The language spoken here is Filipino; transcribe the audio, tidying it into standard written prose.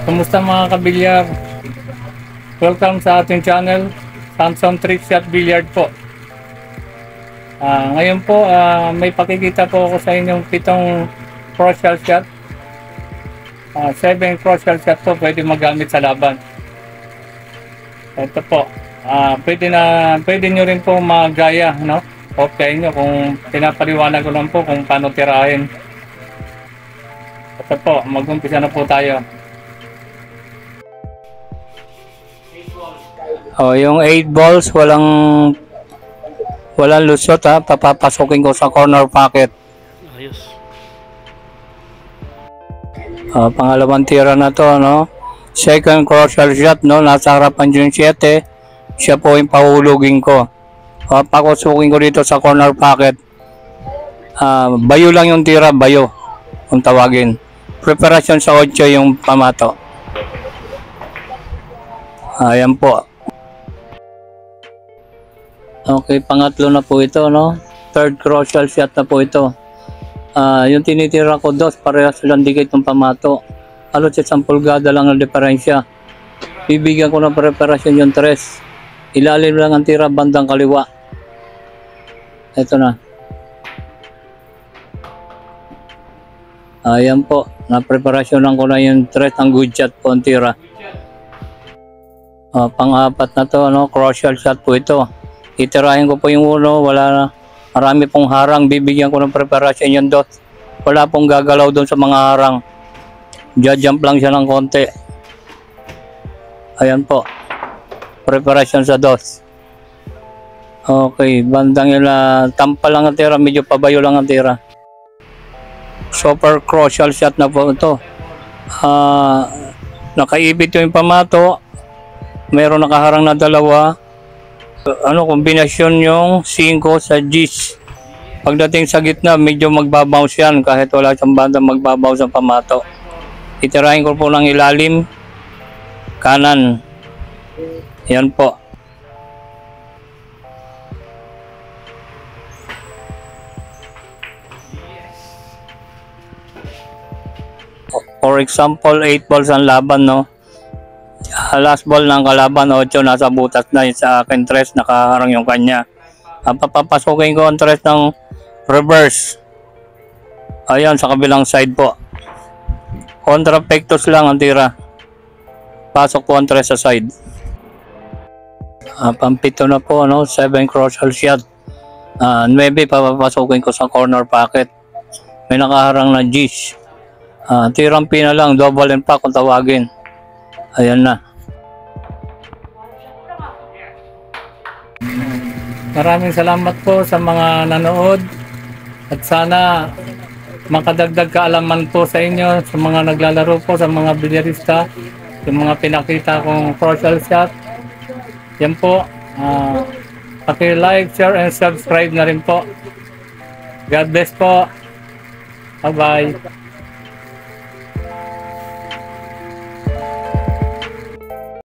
Kumusta mga kabilyar? Welcome sa ating channel, Samson Trick Shot Billiard po. Ngayon po, may pakikita po ako sa inyong 7 crucial shot. 7 crucial shot po pwede magamit sa laban. Ito po, pwede nyo rin po magaya, no? Okay nyo kung pinapaliwanag ko lang po kung paano tirahin. Ito po, mag-umpisa na po tayo. Yung 8 balls, walang lusot ha. Papapasukin ko sa corner pocket. Ayos. Pangalawang tira na to, no? Second crucial shot, no? Nasa harapan yung 7. Siya po yung pahulugin ko. Papasukin ko dito sa corner pocket. Bayo lang yung tira, bayo. Kung tawagin. Preparation sa 8 yung pamato. Ayan po. Okay, pangatlo na po ito, no? Third crucial shot na po ito. Yung tinitira ko dos, parehas silang dikit ng pamato. Halos 10 pulgada lang ang diferensya. Bibigyan ko ng preparasyon yung 3. Ilalim lang ang tira bandang kaliwa. Ito na. Ayan po, na-preparasyonan ko na yung 3 ng good shot po ang tira. Pang-apat na to, no? Crucial shot po ito. Itirahin ko po yung 1, wala na. Marami pong harang, bibigyan ko ng preparasyon yung 2. Wala pong gagalaw doon sa mga harang. Jump lang siya ng konti. Ayan po. Preparasyon sa 2. Okay, bandang yun na tampa lang ang tira, medyo pabayo lang ang tira. Super crucial shot na po ito. Nakaibit yung pamato. Mayroon nakaharang na 2. Kombinasyon yung 5 sa G's. Pagdating sa gitna, medyo magbabounce yan kahit wala siyang banda magbabounce ang pamato. Itirahin ko po ng ilalim, kanan. Yan po. For example, 8 balls ang laban, no? Last ball ng kalaban 8 nasa butas na, sa akin 3 nakaharang yung kanya. Papapasukin ko ang 3 ng reverse. Ayan sa kabilang side po. Contrapectus lang ang tira. Pasok po ang 3 sa side. Pampito na po, no? 7 crucial shot. 9 papapasukin ko sa corner pocket. May nakaharang na G's. Tirang pina lang, double and pack kung tawagin. Ayan na. Maraming salamat po sa mga nanood at sana makadagdag kaalaman po sa inyo, sa mga naglalaro po, sa mga bilyarista, yung mga pinakita kong crucial shot. Yan po. Paki-like, share, and subscribe na rin po. God bless po. Bye-bye.